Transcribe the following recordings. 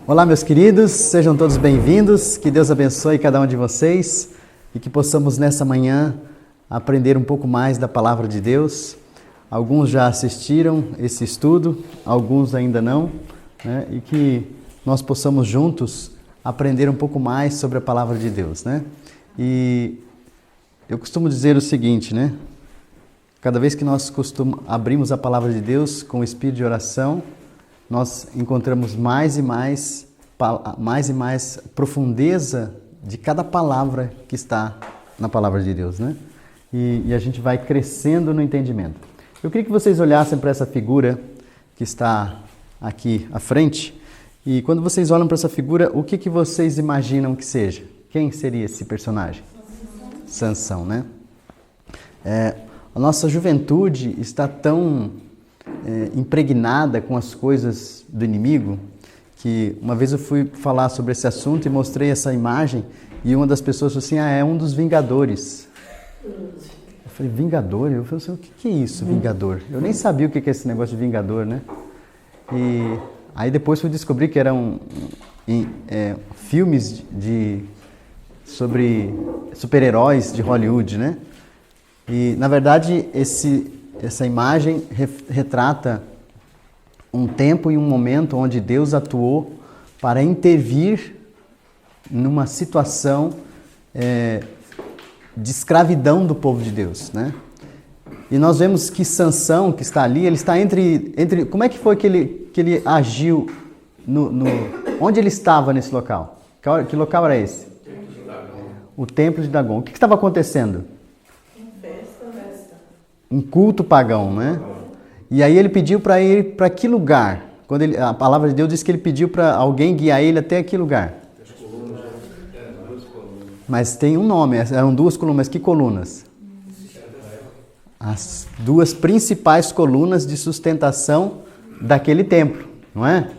Olá, meus queridos, sejam todos bem-vindos, que Deus abençoe cada um de vocês e que possamos nessa manhã aprender um pouco mais da Palavra de Deus. Alguns já assistiram esse estudo, alguns ainda não, né? E que nós possamos juntos aprender um pouco mais sobre a Palavra de Deus, né? E eu costumo dizer o seguinte, né? Cada vez que nós abrimos a Palavra de Deus com o espírito de oração, nós encontramos mais e mais profundeza de cada palavra que está na Palavra de Deus, né? E a gente vai crescendo no entendimento. Eu queria que vocês olhassem para essa figura que está aqui à frente, e quando vocês olham para essa figura, o que vocês imaginam que seja? Quem seria esse personagem? Sansão, né? A nossa juventude está tão impregnada com as coisas do inimigo, que uma vez eu fui falar sobre esse assunto e mostrei essa imagem e uma das pessoas falou assim, é um dos Vingadores. Eu falei, Vingador? Eu falei assim, o que é isso, Vingador? Eu nem sabia o que é esse negócio de Vingador, né? E aí depois fui descobrir que eram filmes sobre super-heróis de Hollywood, né? E na verdade essa imagem retrata um tempo e um momento onde Deus atuou para intervir numa situação de escravidão do povo de Deus, né? E nós vemos que Sansão, que está ali, ele está entre como é que foi que ele agiu onde ele estava nesse local? Que local era esse? O Templo de Dagon. O que estava acontecendo? Um culto pagão, né? E aí ele pediu para ir para que lugar? A palavra de Deus diz que ele pediu para alguém guiar ele até que lugar? Mas tem um nome, eram duas colunas, mas que colunas? As duas principais colunas de sustentação daquele templo, não é?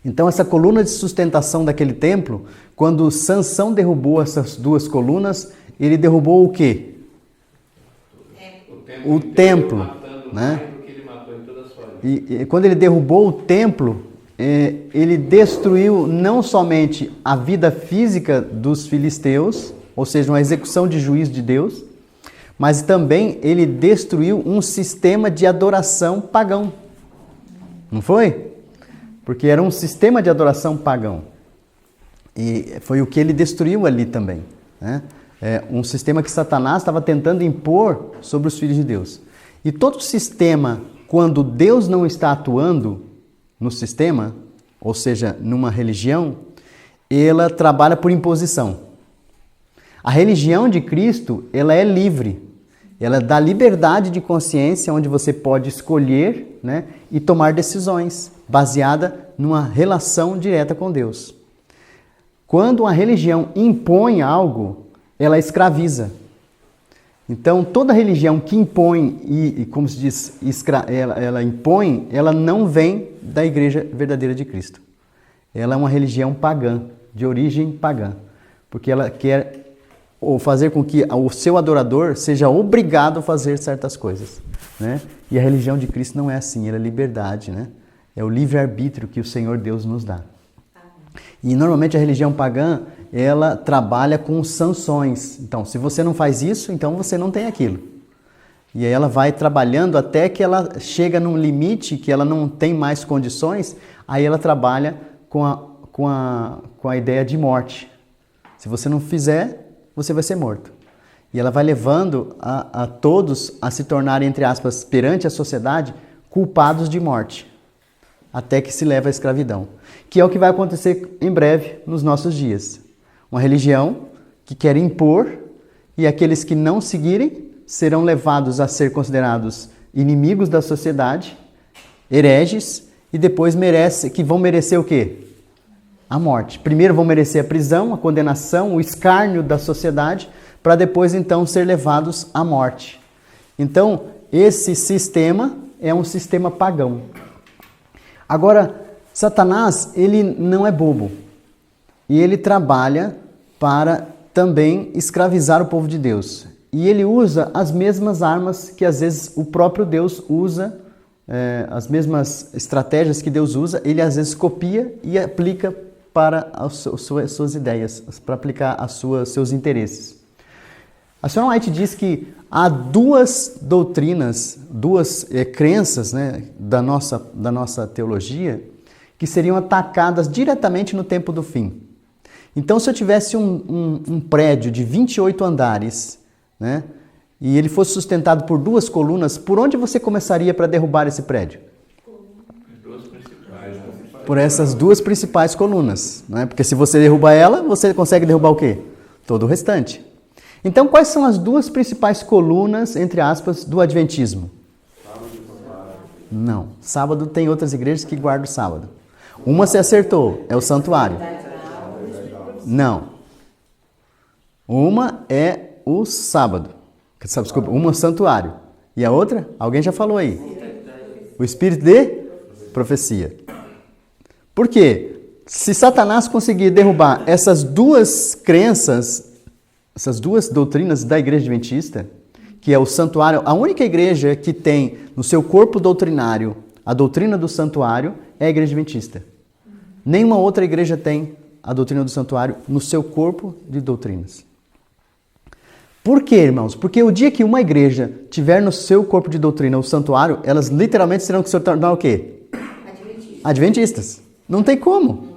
Então essa coluna de sustentação daquele templo, quando Sansão derrubou essas duas colunas, ele derrubou o quê? O templo, né? E quando ele derrubou o templo, ele destruiu não somente a vida física dos filisteus, ou seja, uma execução de juízo de Deus, mas também ele destruiu um sistema de adoração pagão. Não foi? Porque era um sistema de adoração pagão. E foi o que ele destruiu ali também, né? Um sistema que Satanás estava tentando impor sobre os filhos de Deus. E todo sistema, quando Deus não está atuando no sistema, ou seja, numa religião, ela trabalha por imposição. A religião de Cristo, ela é livre. Ela dá liberdade de consciência, onde você pode escolher, né, e tomar decisões, baseada numa relação direta com Deus. Quando uma religião impõe algo, ela escraviza. Então, toda religião que impõe, e como se diz, ela impõe, ela não vem da igreja verdadeira de Cristo. Ela é uma religião pagã, de origem pagã. Porque ela quer fazer com que o seu adorador seja obrigado a fazer certas coisas, né? E a religião de Cristo não é assim, ela é liberdade, né? É o livre-arbítrio que o Senhor Deus nos dá. E normalmente a religião pagã, ela trabalha com sanções. Então, se você não faz isso, então você não tem aquilo. E aí ela vai trabalhando até que ela chega num limite que ela não tem mais condições, aí ela trabalha com a ideia de morte. Se você não fizer, você vai ser morto. E ela vai levando a todos a se tornarem, entre aspas, perante a sociedade, culpados de morte, até que se leva à escravidão. Que é o que vai acontecer em breve nos nossos dias. Uma religião que quer impor, e aqueles que não seguirem serão levados a ser considerados inimigos da sociedade, hereges, e depois vão merecer o quê? A morte. Primeiro vão merecer a prisão, a condenação, o escárnio da sociedade, para depois então ser levados à morte. Então, esse sistema é um sistema pagão. Agora, Satanás, ele não é bobo. E ele trabalha para também escravizar o povo de Deus. E ele usa as mesmas armas que às vezes o próprio Deus usa as mesmas estratégias que Deus usa, ele às vezes copia e aplica para as suas ideias, para aplicar seus interesses. A senhora White diz que há duas doutrinas, duas crenças, né, da nossa teologia que seriam atacadas diretamente no tempo do fim. Então, se eu tivesse um prédio de 28 andares, né, e ele fosse sustentado por duas colunas, por onde você começaria para derrubar esse prédio? Por essas duas principais colunas, né? Porque se você derrubar ela, você consegue derrubar o quê? Todo o restante. Então, quais são as duas principais colunas, entre aspas, do Adventismo? Não. Sábado tem outras igrejas que guardam o sábado. Uma se acertou, é o santuário. Não. Uma é o sábado. Desculpa, uma é o santuário. E a outra? Alguém já falou aí. O espírito de profecia. Por quê? Se Satanás conseguir derrubar essas duas crenças, essas duas doutrinas da igreja adventista, que é o santuário, a única igreja que tem no seu corpo doutrinário a doutrina do santuário é a igreja adventista. Nenhuma outra igreja tem a doutrina do santuário no seu corpo de doutrinas. Por quê, irmãos? Porque o dia que uma igreja tiver no seu corpo de doutrina o santuário, elas literalmente terão que se tornar o quê? Adventistas. Não tem como.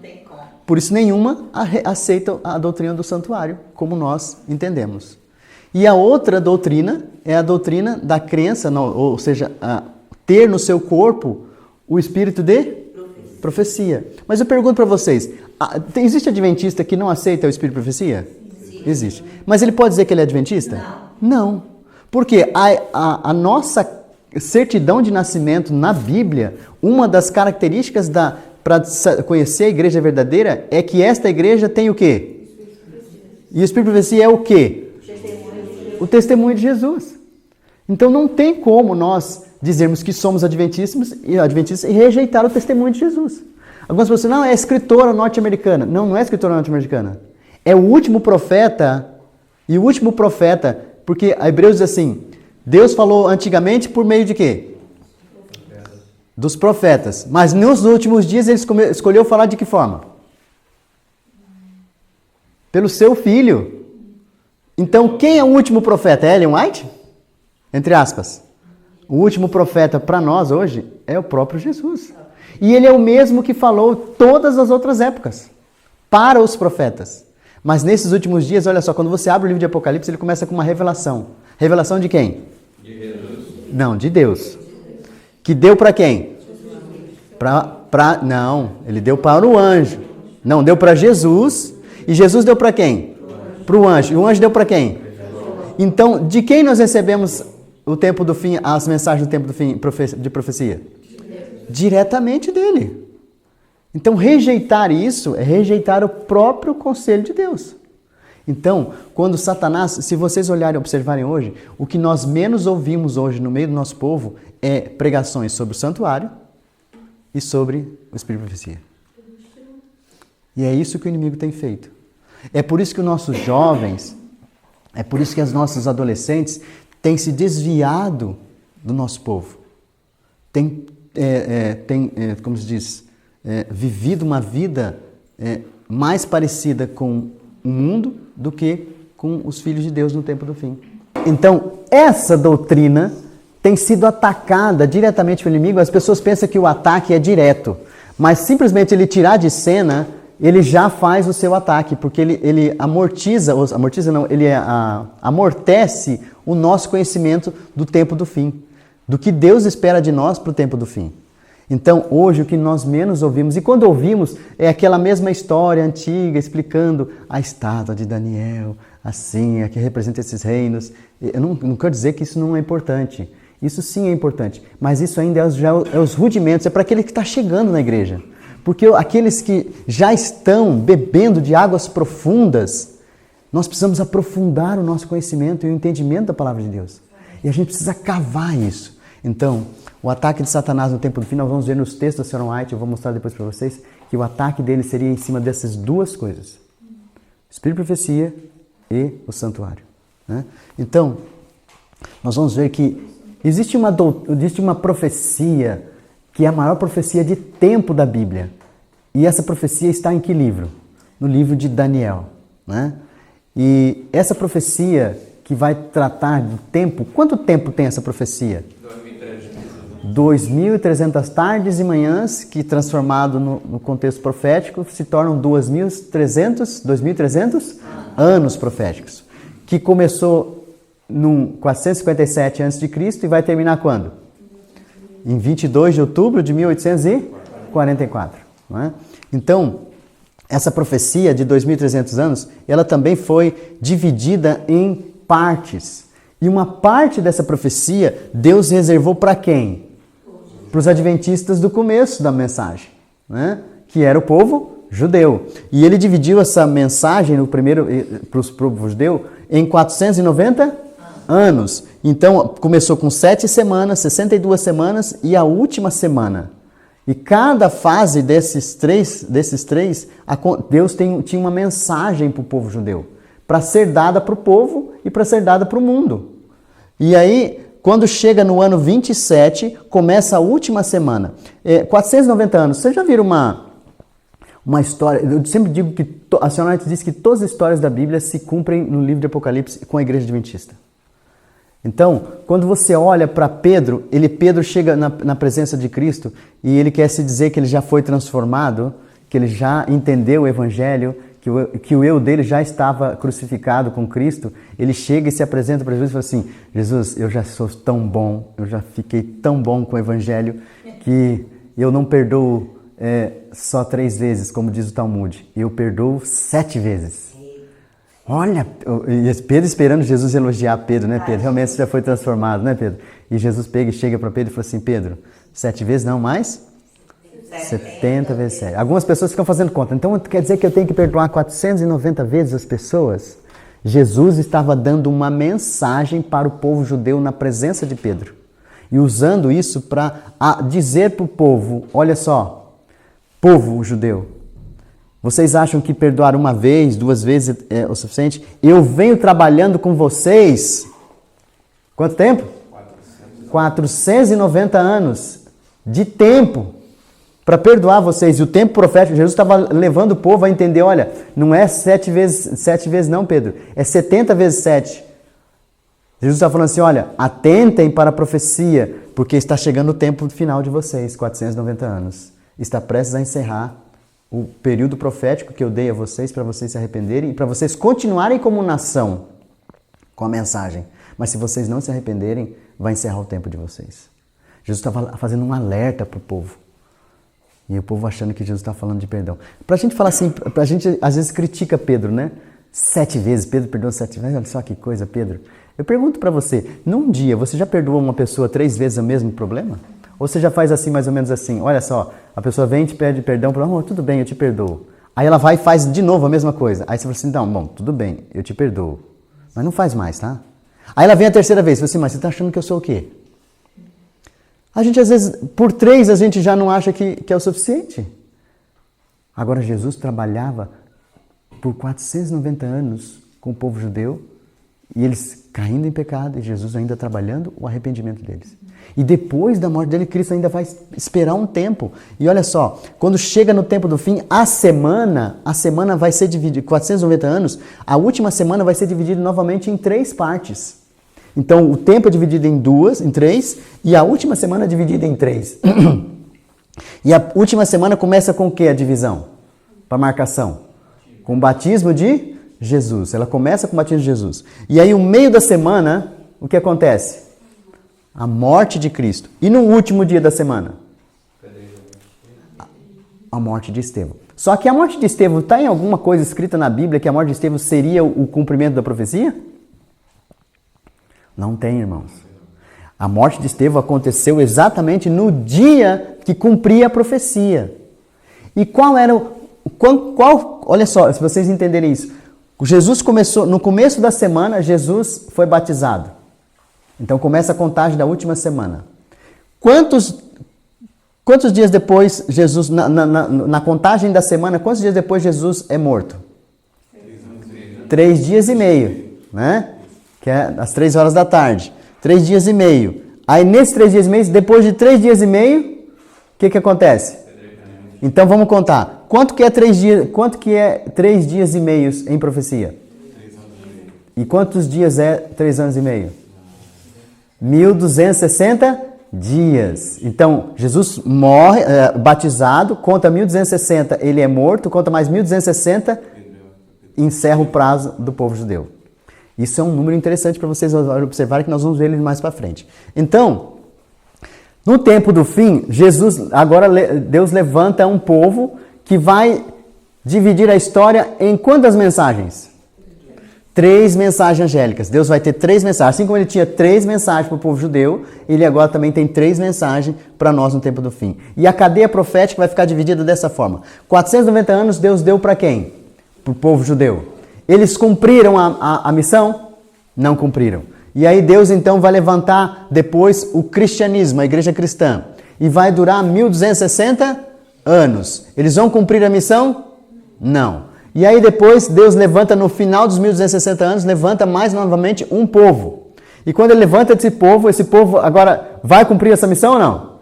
Por isso nenhuma aceita a doutrina do santuário, como nós entendemos. E a outra doutrina é a doutrina da crença, ou seja, ter no seu corpo o espírito de profecia. Mas eu pergunto para vocês, existe adventista que não aceita o espírito de profecia? Existe. Mas ele pode dizer que ele é adventista? Não. Porque a nossa certidão de nascimento na Bíblia, uma das características para conhecer a igreja verdadeira é que esta igreja tem o quê? E o espírito de profecia é o quê? O testemunho de Jesus. Então não tem como nós dizermos que somos adventistas e rejeitar o testemunho de Jesus. Algumas pessoas não, é escritora norte-americana. Não, não é escritora norte-americana. É o último profeta, e o último profeta, porque a Hebreus diz assim, Deus falou antigamente por meio de quê? Dos profetas. Mas nos últimos dias ele escolheu falar de que forma? Pelo seu filho. Então, quem é o último profeta? É Ellen White? Entre aspas. O último profeta para nós hoje é o próprio Jesus. E ele é o mesmo que falou todas as outras épocas. Para os profetas. Mas nesses últimos dias, olha só, quando você abre o livro de Apocalipse, ele começa com uma revelação. Revelação de quem? De Jesus. Não, de Deus. Que deu para quem? Não, ele deu para o anjo. Não, deu para Jesus. E Jesus deu para quem? Para o anjo. E o anjo deu para quem? Então, de quem nós recebemos o tempo do fim, as mensagens do tempo do fim de profecia? Diretamente dele. Então, rejeitar isso é rejeitar o próprio conselho de Deus. Então, quando Satanás, se vocês olharem e observarem hoje, o que nós menos ouvimos hoje no meio do nosso povo é pregações sobre o santuário e sobre o espírito de profecia. E é isso que o inimigo tem feito. É por isso que os nossos jovens, é por isso que os nossos adolescentes têm se desviado do nosso povo. Como se diz, vivido uma vida mais parecida com o mundo do que com os filhos de Deus no tempo do fim. Então, essa doutrina tem sido atacada diretamente pelo inimigo. As pessoas pensam que o ataque é direto, mas simplesmente ele tirar de cena, ele já faz o seu ataque, porque ele amortece o nosso conhecimento do tempo do fim, do que Deus espera de nós para o tempo do fim. Então, hoje, o que nós menos ouvimos, e quando ouvimos, é aquela mesma história antiga, explicando a estátua de Daniel, assim, que representa esses reinos. Eu não quero dizer que isso não é importante. Isso sim é importante. Mas isso ainda é os rudimentos, é para aquele que está chegando na igreja. Porque aqueles que já estão bebendo de águas profundas, nós precisamos aprofundar o nosso conhecimento e o entendimento da palavra de Deus. E a gente precisa cavar isso. Então, o ataque de Satanás no tempo do fim, nós vamos ver nos textos da Senhora White, eu vou mostrar depois para vocês, que o ataque dele seria em cima dessas duas coisas. Espírito de profecia e o santuário. Né? Então, nós vamos ver que Existe uma profecia que é a maior profecia de tempo da Bíblia. E essa profecia está em que livro? No livro de Daniel, né? E essa profecia que vai tratar do tempo, quanto tempo tem essa profecia? 2.300 tardes e manhãs, que transformado no contexto profético se tornam 2.300 anos proféticos, que começou em 457 a.C. e vai terminar quando? Em 22 de outubro de 1844. Não é? Então, essa profecia de 2.300 anos, ela também foi dividida em partes. E uma parte dessa profecia, Deus reservou para quem? Para os adventistas do começo da mensagem, né? Que era o povo judeu. E ele dividiu essa mensagem para o povo judeu em 490 anos. Então, começou com 7 semanas, 62 semanas e a última semana. E cada fase desses três, Deus tinha uma mensagem para o povo judeu, para ser dada para o povo e para ser dada para o mundo. E aí, quando chega no ano 27, começa a última semana. 490 anos. Vocês já viram uma história? Eu sempre digo que a senhora diz que todas as histórias da Bíblia se cumprem no livro de Apocalipse com a igreja adventista. Então, quando você olha para Pedro, Pedro chega na presença de Cristo e ele quer se dizer que ele já foi transformado, que ele já entendeu o Evangelho, que o eu dele já estava crucificado com Cristo. Ele chega e se apresenta para Jesus e fala assim: Jesus, eu já sou tão bom, eu já fiquei tão bom com o Evangelho que eu não perdoo só 3 vezes, como diz o Talmud, eu perdoo 7 vezes. Olha, e Pedro esperando Jesus elogiar Pedro, né, Pedro? Realmente você já foi transformado, né, Pedro? E Jesus pega e chega para Pedro e fala assim: Pedro, 7 vezes não, mais 70 vezes 7. Algumas pessoas ficam fazendo conta. Então quer dizer que eu tenho que perdoar 490 vezes as pessoas? Jesus estava dando uma mensagem para o povo judeu na presença de Pedro. E usando isso para dizer para o povo: olha só, povo judeu, vocês acham que perdoar 1 vez, 2 vezes é o suficiente? Eu venho trabalhando com vocês. Quanto tempo? 490 anos de tempo para perdoar vocês. E o tempo profético, Jesus estava levando o povo a entender: olha, não é 7 vezes não, Pedro, é 70 vezes 7. Jesus está falando assim: olha, atentem para a profecia, porque está chegando o tempo final de vocês, 490 anos. Está prestes a encerrar o período profético que eu dei a vocês para vocês se arrependerem e para vocês continuarem como nação com a mensagem. Mas se vocês não se arrependerem, vai encerrar o tempo de vocês. Jesus estava fazendo um alerta para o povo. E o povo achando que Jesus está falando de perdão. Para a gente falar assim, a gente às vezes critica Pedro, né? 7 vezes, Pedro perdoou 7 vezes. Olha só que coisa, Pedro. Eu pergunto para você, num dia você já perdoou uma pessoa 3 vezes o mesmo problema? Ou você já faz assim, mais ou menos assim? Olha só, a pessoa vem e te pede perdão, tudo bem, eu te perdoo. Aí ela vai e faz de novo a mesma coisa. Aí você fala assim: não, bom, tudo bem, eu te perdoo. Mas não faz mais, tá? Aí ela vem a terceira vez e fala assim: mas você está achando que eu sou o quê? A gente às vezes, por 3, a gente já não acha que é o suficiente. Agora Jesus trabalhava por 490 anos com o povo judeu e eles caindo em pecado e Jesus ainda trabalhando o arrependimento deles. E depois da morte dele, Cristo ainda vai esperar um tempo. E olha só, quando chega no tempo do fim, a semana vai ser dividida, 490 anos, a última semana vai ser dividida novamente em 3 partes. Então, o tempo é dividido em 3, e a última semana é dividida em 3. E a última semana começa com o que a divisão? Para marcação. Com o batismo de Jesus. Ela começa com o batismo de Jesus. E aí, no meio da semana, o que acontece? A morte de Cristo. E no último dia da semana? A morte de Estevão. Só que a morte de Estevão, está em alguma coisa escrita na Bíblia que a morte de Estevão seria o cumprimento da profecia? Não tem, irmãos. A morte de Estevão aconteceu exatamente no dia que cumpria a profecia. E qual era olha só, se vocês entenderem isso. Jesus começou, no começo da semana, Jesus foi batizado. Então começa a contagem da última semana. Quantos dias depois Jesus, na contagem da semana, quantos dias depois Jesus é morto? 3 dias e meio, né? Que é às 3 horas da tarde. 3 dias e meio. Aí nesses 3 dias e meio, depois de 3 dias e meio, o que acontece? Então vamos contar. Quanto que é 3 dias e meios em profecia? 3 anos e meio. E quantos dias é 3 anos e meio? 1260 dias. Então, Jesus morre, batizado, conta 1260, ele é morto, conta mais 1260, encerra o prazo do povo judeu. Isso é um número interessante para vocês observarem, que nós vamos ver ele mais para frente. Então, no tempo do fim, Deus levanta um povo que vai dividir a história em quantas mensagens? 3 mensagens angélicas. Deus vai ter 3 mensagens. Assim como ele tinha 3 mensagens para o povo judeu, ele agora também tem 3 mensagens para nós no tempo do fim. E a cadeia profética vai ficar dividida dessa forma. 490 anos Deus deu para quem? Para o povo judeu. Eles cumpriram a missão? Não cumpriram. E aí Deus então vai levantar depois o cristianismo, a igreja cristã. E vai durar 1260 anos. Eles vão cumprir a missão? Não. E aí depois Deus levanta no final dos 1260 anos, levanta mais novamente um povo. E quando ele levanta esse povo agora vai cumprir essa missão ou não?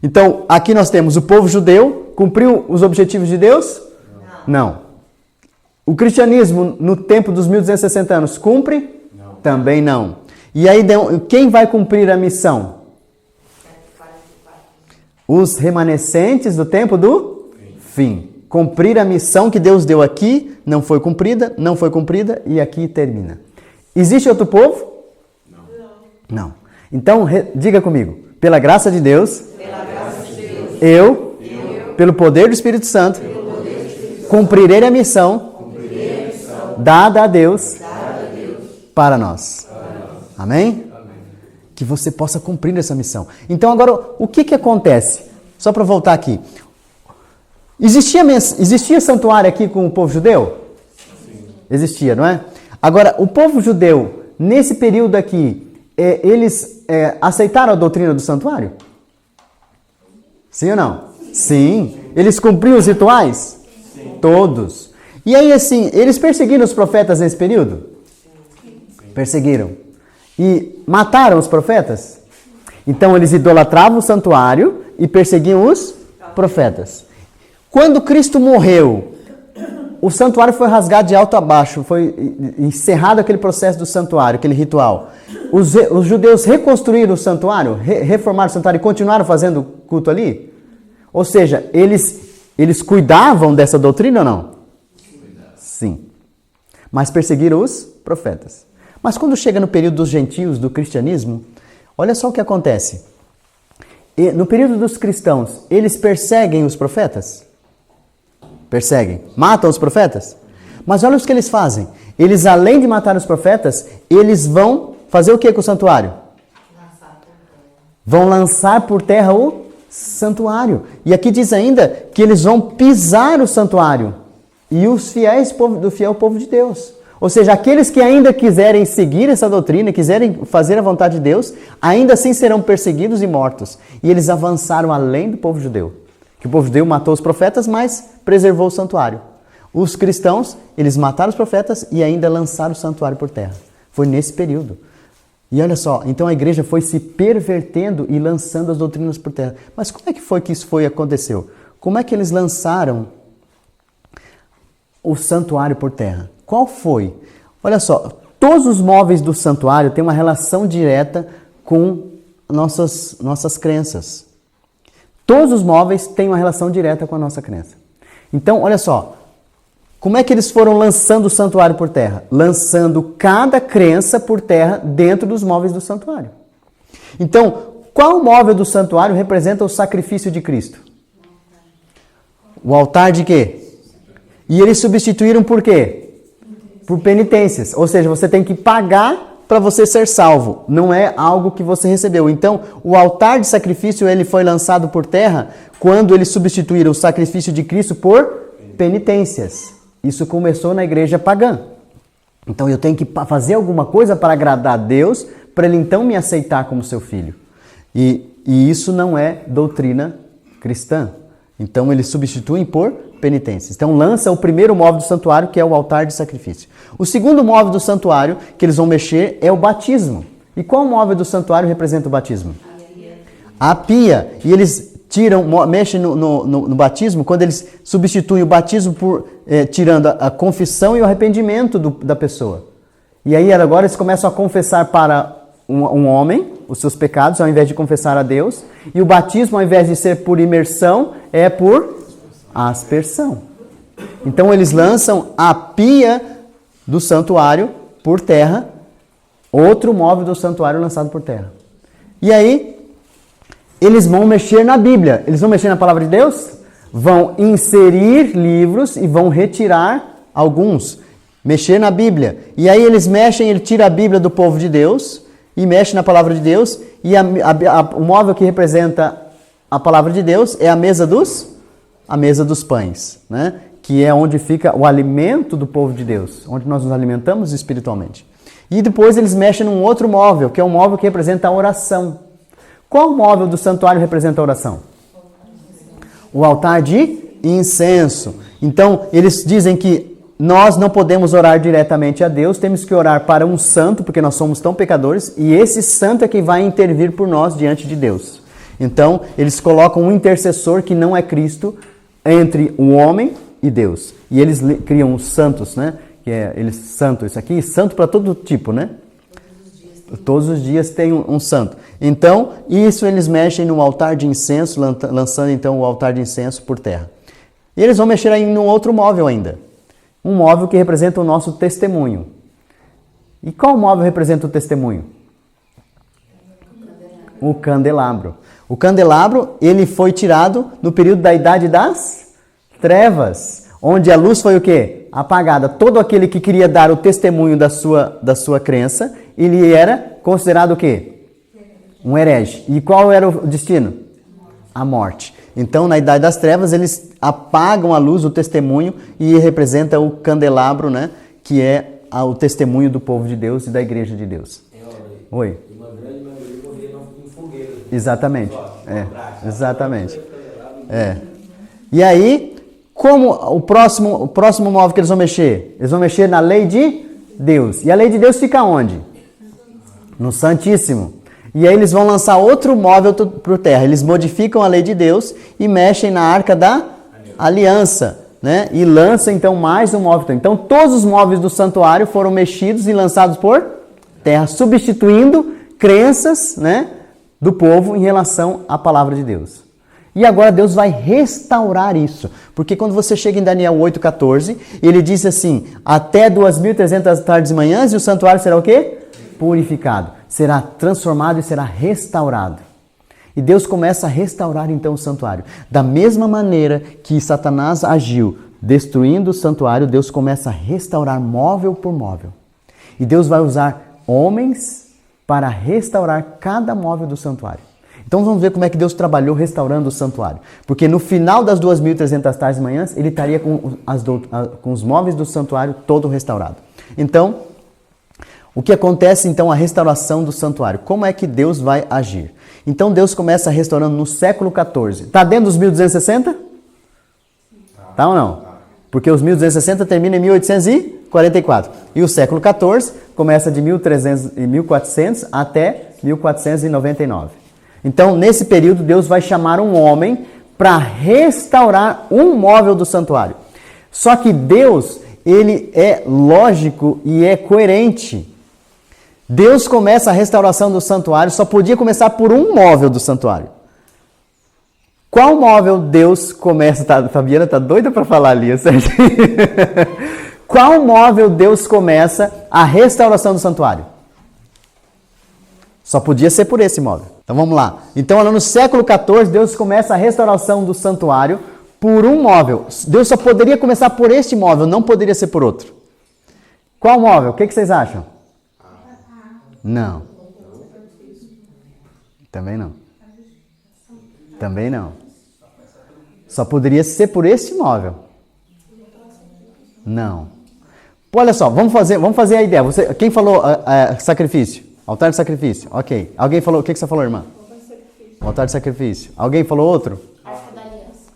Então aqui nós temos o povo judeu, cumpriu os objetivos de Deus? Não. O cristianismo no tempo dos 1260 anos cumpre? Não. Também não. E aí quem vai cumprir a missão? Os remanescentes do tempo do fim. Cumprir a missão que Deus deu aqui, não foi cumprida e aqui termina. Existe outro povo? Não. Então, diga comigo. Pela graça de Deus, eu, pelo poder do Espírito Santo, cumprirei a missão dada a Deus para nós. Amém? Que você possa cumprir essa missão. Então, agora, o que acontece? Só para voltar aqui. Existia santuário aqui com o povo judeu? Sim. Existia, não é? Agora, o povo judeu, nesse período aqui, eles aceitaram a doutrina do santuário? Sim ou não? Sim. Eles cumpriam os rituais? Sim. Todos. E aí, assim, eles perseguiram os profetas nesse período? Sim. Perseguiram. E mataram os profetas? Então, eles idolatravam o santuário e perseguiam os profetas. Quando Cristo morreu, o santuário foi rasgado de alto a baixo, foi encerrado aquele processo do santuário, aquele ritual. Os judeus reconstruíram o santuário, reformaram o santuário e continuaram fazendo culto ali? Ou seja, eles cuidavam dessa doutrina ou não? Sim. Mas perseguiram os profetas. Mas quando chega no período dos gentios, do cristianismo, olha só o que acontece. No período dos cristãos, eles perseguem os profetas? Perseguem. Matam os profetas? Mas olha o que eles fazem. Eles, além de matar os profetas, eles vão fazer o que com o santuário? Vão lançar por terra o santuário. E aqui diz ainda que eles vão pisar o santuário. E os fiéis do fiel povo de Deus. Ou seja, aqueles que ainda quiserem seguir essa doutrina, quiserem fazer a vontade de Deus, ainda assim serão perseguidos e mortos. E eles avançaram além do povo judeu. Que o povo judeu matou os profetas, mas preservou o santuário. Os cristãos, eles mataram os profetas e ainda lançaram o santuário por terra. Foi nesse período. E olha só, então a igreja foi se pervertendo e lançando as doutrinas por terra. Mas como é que foi que isso aconteceu? Como é que eles lançaram o santuário por terra? Qual foi? Olha só, todos os móveis do santuário têm uma relação direta com nossas crenças. Todos os móveis têm uma relação direta com a nossa crença. Então, olha só, como é que eles foram lançando o santuário por terra? Lançando cada crença por terra dentro dos móveis do santuário. Então, qual móvel do santuário representa o sacrifício de Cristo? O altar de quê? E eles substituíram por quê? Por penitências. Ou seja, você tem que pagar para você ser salvo. Não é algo que você recebeu. Então, o altar de sacrifício ele foi lançado por terra quando eles substituíram o sacrifício de Cristo por penitências. Isso começou na igreja pagã. Então, eu tenho que fazer alguma coisa para agradar a Deus, para Ele então me aceitar como seu filho. E isso não é doutrina cristã. Então, eles substituem por penitências. Então, lança o primeiro móvel do santuário, que é o altar de sacrifício. O segundo móvel do santuário que eles vão mexer é o batismo. E qual móvel do santuário representa o batismo? A pia. E eles mexem no batismo, quando eles substituem o batismo por tirando a confissão e o arrependimento da pessoa. E aí agora eles começam a confessar para um homem os seus pecados, ao invés de confessar a Deus. E o batismo, ao invés de ser por imersão, é por aspersão. Então eles lançam a pia do santuário por terra, outro móvel do santuário lançado por terra. E aí, eles vão mexer na Bíblia. Eles vão mexer na palavra de Deus? Vão inserir livros e vão retirar alguns. Mexer na Bíblia. E aí eles mexem, ele tira a Bíblia do povo de Deus e mexe na palavra de Deus. E o móvel que representa a palavra de Deus é a mesa dos pães, né? Que é onde fica o alimento do povo de Deus, onde nós nos alimentamos espiritualmente. E depois eles mexem num outro móvel, que é um móvel que representa a oração. Qual móvel do santuário representa a oração? O altar de incenso. Então, eles dizem que nós não podemos orar diretamente a Deus, temos que orar para um santo, porque nós somos tão pecadores, e esse santo é quem vai intervir por nós diante de Deus. Então, eles colocam um intercessor que não é Cristo entre o homem e Deus. E eles criam os santos, né? Isso aqui, santo para todo tipo, né? Todos os dias tem um santo. Então, isso eles mexem no altar de incenso, lançando então o altar de incenso por terra. E eles vão mexer aí num outro móvel ainda. Um móvel que representa o nosso testemunho. E qual móvel representa o testemunho? O candelabro. O candelabro, ele foi tirado no período da Idade das Trevas, onde a luz foi o quê? Apagada. Todo aquele que queria dar o testemunho da sua crença, ele era considerado o quê? Um herege. E qual era o destino? A morte. Então, na Idade das Trevas, eles apagam a luz, o testemunho, e representa o candelabro, né? Que é o testemunho do povo de Deus e da igreja de Deus. Oi? Uma grande maioria morria em fogueira. Exatamente. Exatamente. E aí, como o próximo móvel que eles vão mexer? Eles vão mexer na lei de Deus. E a lei de Deus fica onde? No Santíssimo. E aí eles vão lançar outro móvel por terra. Eles modificam a lei de Deus e mexem na Arca da Aliança, né? E lançam então mais um móvel. Então todos os móveis do santuário foram mexidos e lançados por terra, substituindo crenças, né, do povo em relação à palavra de Deus. E agora Deus vai restaurar isso. Porque quando você chega em Daniel 8,14, ele diz assim, até 2.300 tardes e manhãs, e o santuário será o quê? Purificado. Será transformado e será restaurado. E Deus começa a restaurar então o santuário. Da mesma maneira que Satanás agiu destruindo o santuário, Deus começa a restaurar móvel por móvel. E Deus vai usar homens para restaurar cada móvel do santuário. Então vamos ver como é que Deus trabalhou restaurando o santuário. Porque no final das 2.300 tardes e manhãs, ele estaria com os móveis do santuário todo restaurado. Então, o que acontece então a restauração do santuário? Como é que Deus vai agir? Então Deus começa restaurando no século XIV. Está dentro dos 1260? Tá ou não? Porque os 1260 termina em 1844. E o século XIV começa de 1400 até 1499. Então, nesse período, Deus vai chamar um homem para restaurar um móvel do santuário. Só que Deus, ele é lógico e é coerente. Deus começa a restauração do santuário, só podia começar por um móvel do santuário. Qual móvel Deus começa? A Fabiana está doida para falar ali, certo? Qual móvel Deus começa a restauração do santuário? Só podia ser por esse móvel. Então vamos lá. Então no século XIV, Deus começa a restauração do santuário por um móvel. Deus só poderia começar por este móvel, não poderia ser por outro. Qual móvel? O que vocês acham? Não. Também não. Também não. Só poderia ser por este móvel. Não. Olha só, vamos fazer a ideia. Quem falou sacrifício? Altar de sacrifício. Ok. Alguém falou, o que você falou, irmã? Altar de sacrifício. Alguém falou outro?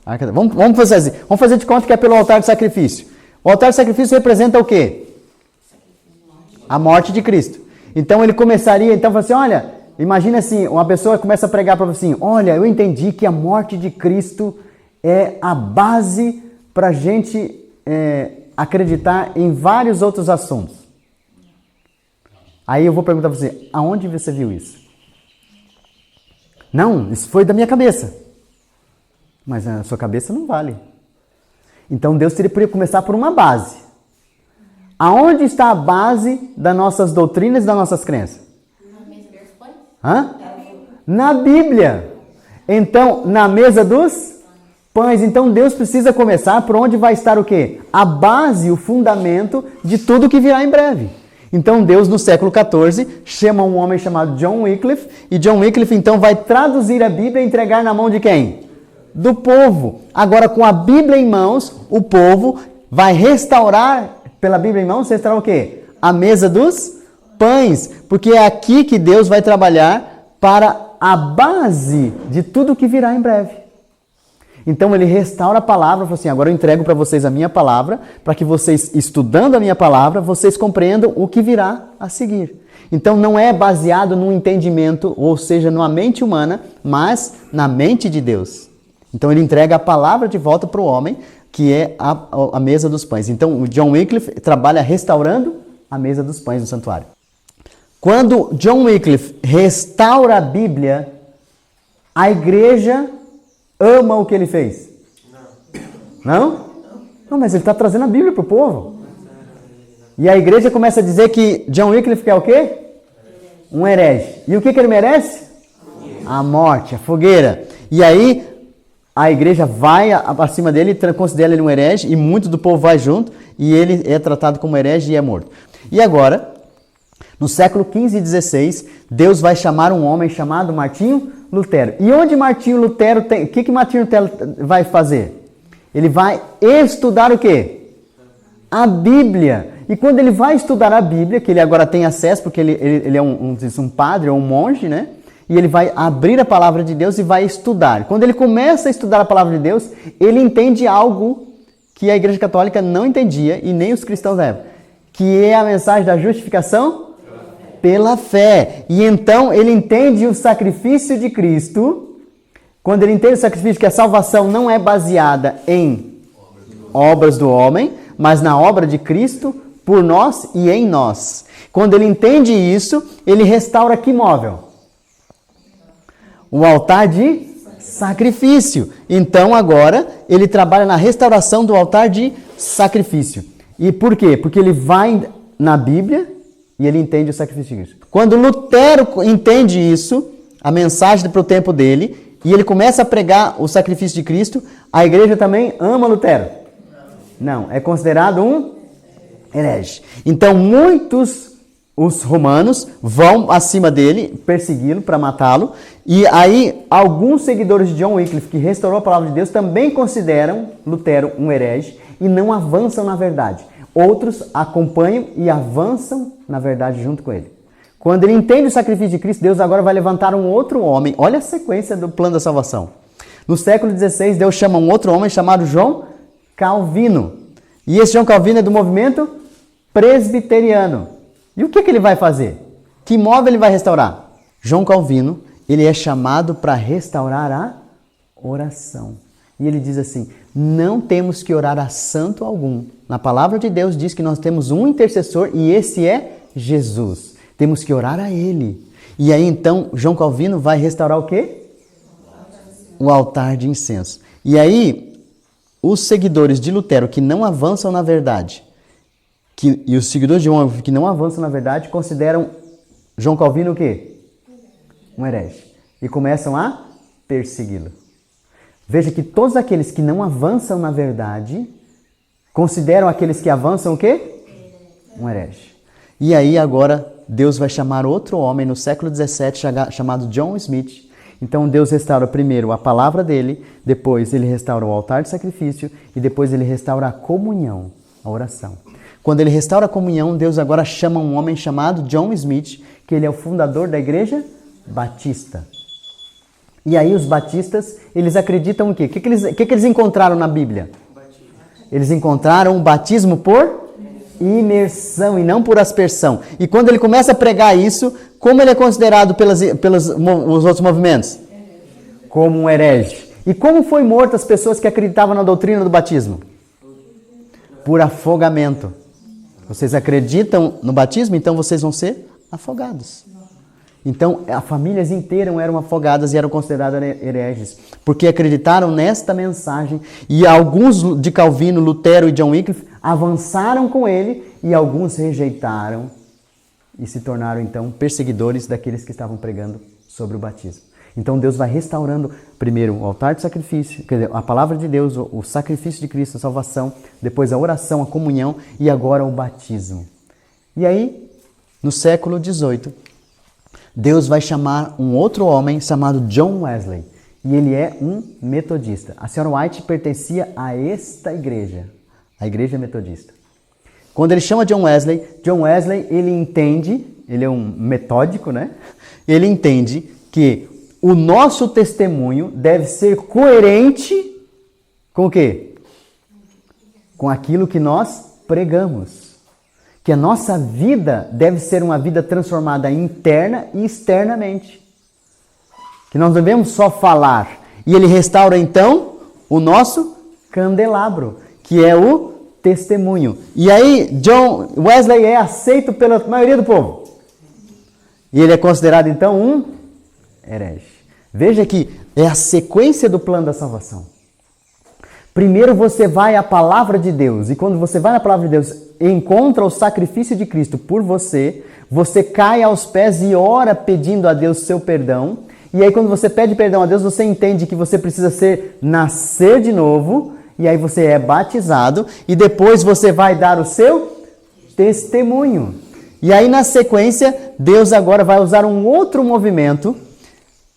Arca da Aliança. Vamos fazer assim. Vamos fazer de conta que é pelo altar de sacrifício. O altar de sacrifício representa o quê? A morte de Cristo. Então ele começaria, então, assim, olha, imagina assim, uma pessoa começa a pregar para você assim, olha, eu entendi que a morte de Cristo é a base para a gente acreditar em vários outros assuntos. Aí eu vou perguntar para você, aonde você viu isso? Não, isso foi da minha cabeça. Mas a sua cabeça não vale. Então Deus teria que começar por uma base. Aonde está a base das nossas doutrinas e das nossas crenças? Hã? Na Bíblia. Então, na mesa dos pães. Então Deus precisa começar por onde vai estar o quê? A base, o fundamento de tudo que virá em breve. Então Deus, no século XIV, chama um homem chamado John Wycliffe, e John Wycliffe então vai traduzir a Bíblia e entregar na mão de quem? Do povo. Agora, com a Bíblia em mãos, o povo vai restaurar, pela Bíblia em mãos, restaurar o quê? A mesa dos pães. Porque é aqui que Deus vai trabalhar para a base de tudo que virá em breve. Então ele restaura a palavra, fala assim, agora eu entrego para vocês a minha palavra, para que vocês, estudando a minha palavra, vocês compreendam o que virá a seguir. Então não é baseado num entendimento, ou seja, numa mente humana, mas na mente de Deus. Então ele entrega a palavra de volta para o homem, que é a mesa dos pães. Então o John Wycliffe trabalha restaurando a mesa dos pães no santuário. Quando John Wycliffe restaura a Bíblia, a igreja ama o que ele fez? Não? Não, mas ele está trazendo a Bíblia para o povo. E a igreja começa a dizer que John Wycliffe é o quê? Um herege. E o que ele merece? A morte, a fogueira. E aí a igreja vai acima dele, considera ele um herege, e muito do povo vai junto, e ele é tratado como herege e é morto. E agora, no século XV e XVI, Deus vai chamar um homem chamado Martinho Lutero. E onde Martinho Lutero tem... O que Martinho Lutero vai fazer? Ele vai estudar o quê? A Bíblia. E quando ele vai estudar a Bíblia, que ele agora tem acesso, porque ele é um padre ou um monge, né? E ele vai abrir a palavra de Deus e vai estudar. Quando ele começa a estudar a palavra de Deus, ele entende algo que a Igreja Católica não entendia, e nem os cristãos da época, que é a mensagem da justificação pela fé. E então ele entende o sacrifício de Cristo. Quando ele entende o sacrifício, que a salvação não é baseada em obras do homem, mas na obra de Cristo, por nós e em nós. Quando ele entende isso, ele restaura que móvel? O altar de sacrifício. Então agora ele trabalha na restauração do altar de sacrifício. E por quê? Porque ele vai na Bíblia e ele entende o sacrifício de Cristo. Quando Lutero entende isso, a mensagem para o tempo dele, e ele começa a pregar o sacrifício de Cristo, a igreja também ama Lutero? Não, é considerado um herege. Então muitos, os romanos, vão acima dele, persegui-lo para matá-lo, e aí alguns seguidores de John Wycliffe, que restaurou a palavra de Deus, também consideram Lutero um herege e não avançam na verdade. Outros acompanham e avançam na verdade junto com ele. Quando ele entende o sacrifício de Cristo, Deus agora vai levantar um outro homem. Olha a sequência do plano da salvação. No século XVI, Deus chama um outro homem chamado João Calvino. E esse João Calvino é do movimento presbiteriano. E o que ele vai fazer? Que móvel ele vai restaurar? João Calvino, ele é chamado para restaurar a oração. E ele diz assim, não temos que orar a santo algum. Na palavra de Deus diz que nós temos um intercessor e esse é Jesus. Temos que orar a ele. E aí então, João Calvino vai restaurar o quê? O altar de incenso. E aí, os seguidores de Lutero que não avançam na verdade, e os seguidores de João que não avançam na verdade, consideram João Calvino o quê? Um herege. E começam a persegui-lo. Veja que todos aqueles que não avançam na verdade, consideram aqueles que avançam o quê? Um herege. E aí agora Deus vai chamar outro homem no século XVII chamado John Smith. Então Deus restaura primeiro a palavra dele, depois ele restaura o altar de sacrifício e depois ele restaura a comunhão, a oração. Quando ele restaura a comunhão, Deus agora chama um homem chamado John Smith, que ele é o fundador da igreja batista. E aí os batistas, eles acreditam o quê? O que eles encontraram na Bíblia? Eles encontraram o batismo por imersão e não por aspersão. E quando ele começa a pregar isso, como ele é considerado pelos os outros movimentos? Como um herege. E como foi morto as pessoas que acreditavam na doutrina do batismo? Por afogamento. Vocês acreditam no batismo, então vocês vão ser afogados. Então, as famílias inteiras eram afogadas e eram consideradas hereges, porque acreditaram nesta mensagem, e alguns de Calvino, Lutero e John Wycliffe avançaram com ele, e alguns rejeitaram e se tornaram, então, perseguidores daqueles que estavam pregando sobre o batismo. Então, Deus vai restaurando, primeiro, o altar de sacrifício, quer dizer, a palavra de Deus, o sacrifício de Cristo, a salvação, depois a oração, a comunhão, e agora o batismo. E aí, no século XVIII, Deus vai chamar um outro homem chamado John Wesley. E ele é um metodista. A senhora White pertencia a esta igreja, a igreja metodista. Quando ele chama John Wesley, ele entende, ele é um metódico, né? Ele entende que o nosso testemunho deve ser coerente com o quê? Com aquilo que nós pregamos. Que a nossa vida deve ser uma vida transformada interna e externamente. Que nós devemos só falar. E ele restaura então o nosso candelabro, que é o testemunho. E aí John Wesley é aceito pela maioria do povo. E ele é considerado então um herege. Veja que é a sequência do plano da salvação. Primeiro você vai à palavra de Deus, e quando você vai na palavra de Deus, encontra o sacrifício de Cristo por você, você cai aos pés e ora pedindo a Deus seu perdão, e aí quando você pede perdão a Deus, você entende que você precisa nascer de novo, e aí você é batizado, e depois você vai dar o seu testemunho. E aí na sequência, Deus agora vai usar um outro movimento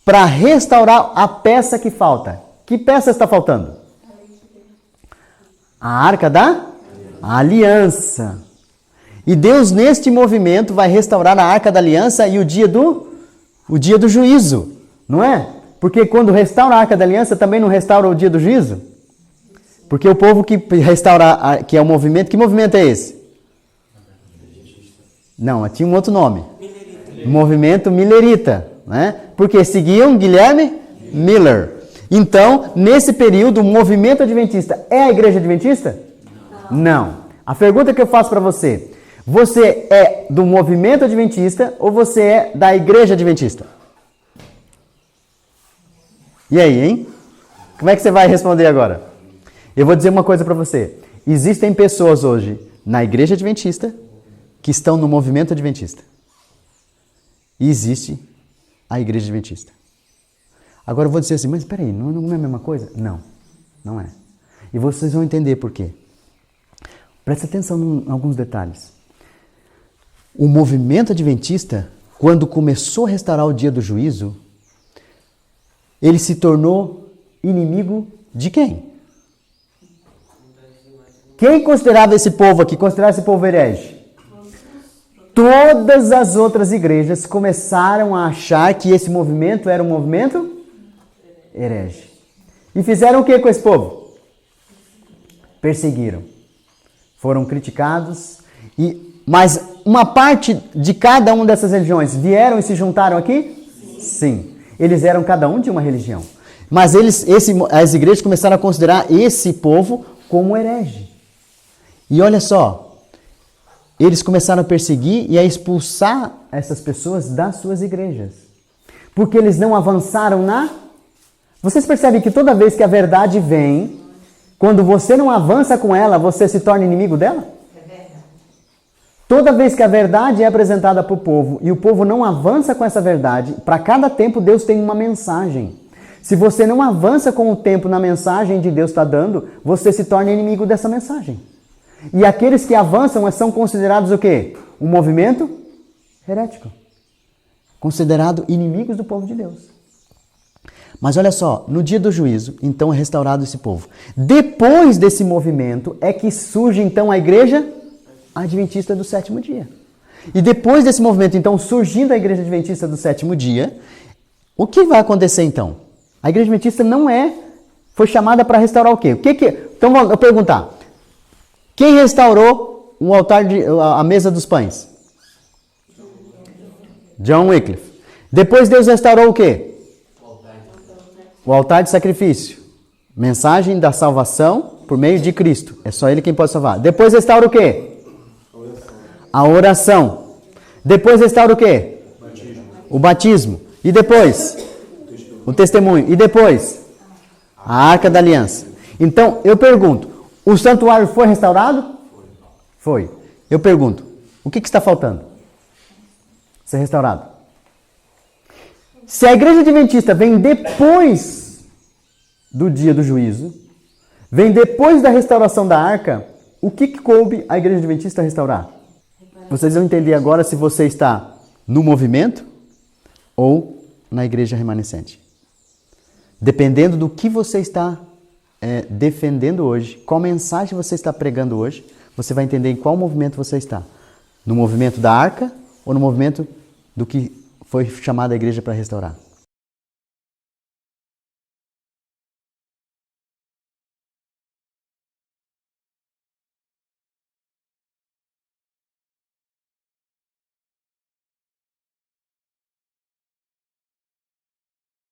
para restaurar a peça que falta. Que peça está faltando? A Arca da Aliança. E Deus, neste movimento, vai restaurar a Arca da Aliança e o dia do juízo. Não é? Porque quando restaura a Arca da Aliança, também não restaura o dia do juízo? Porque o povo que restaura, que é o movimento, que movimento é esse? Não, tinha um outro nome. Movimento Millerita. Né? Porque seguiam Guilherme Miller. Então, nesse período, o movimento adventista é a igreja adventista? Não. A pergunta que eu faço para você, você é do movimento adventista ou você é da igreja adventista? E aí, hein? Como é que você vai responder agora? Eu vou dizer uma coisa para você. Existem pessoas hoje na igreja adventista que estão no movimento adventista. E existe a igreja adventista. Agora eu vou dizer assim, mas espera aí, não é a mesma coisa? Não, não é. E vocês vão entender por quê. Presta atenção em alguns detalhes. O movimento adventista, quando começou a restaurar o dia do juízo, ele se tornou inimigo de quem? Quem considerava esse povo aqui? Considerava esse povo herege? Todas as outras igrejas começaram a achar que esse movimento era um movimento herege. E fizeram o que com esse povo? Perseguiram. Foram criticados. Mas uma parte de cada uma dessas religiões vieram e se juntaram aqui? Sim. Eles eram cada um de uma religião. Mas as igrejas começaram a considerar esse povo como herege. E olha só, eles começaram a perseguir e a expulsar essas pessoas das suas igrejas. Porque eles não avançaram na... Vocês percebem que toda vez que a verdade vem, quando você não avança com ela, você se torna inimigo dela? Toda vez que a verdade é apresentada para o povo e o povo não avança com essa verdade, para cada tempo Deus tem uma mensagem. Se você não avança com o tempo na mensagem de Deus está dando, você se torna inimigo dessa mensagem. E aqueles que avançam são considerados o quê? Um movimento herético. Considerado inimigos do povo de Deus. Mas olha só, no dia do juízo, então é restaurado esse povo. Depois desse movimento é que surge então a igreja adventista do sétimo dia. E depois desse movimento, então, surgindo a igreja adventista do sétimo dia, o que vai acontecer então? A igreja adventista foi chamada para restaurar o quê? Então eu vou perguntar. Quem restaurou o altar, a mesa dos pães? John Wycliffe. Depois Deus restaurou o quê? O altar de sacrifício. Mensagem da salvação por meio de Cristo. É só Ele quem pode salvar. Depois restaura o quê? A oração. Depois restaura o quê? O batismo. E depois? O testemunho. E depois? A Arca da Aliança. Então, eu pergunto, o santuário foi restaurado? Foi. Eu pergunto, o que está faltando? Ser restaurado. Se a igreja adventista vem depois do dia do juízo, vem depois da restauração da arca, o que coube a igreja adventista restaurar? Vocês vão entender agora se você está no movimento ou na igreja remanescente. Dependendo do que você está defendendo hoje, qual mensagem você está pregando hoje, você vai entender em qual movimento você está. No movimento da arca ou no movimento do que foi chamada a igreja para restaurar?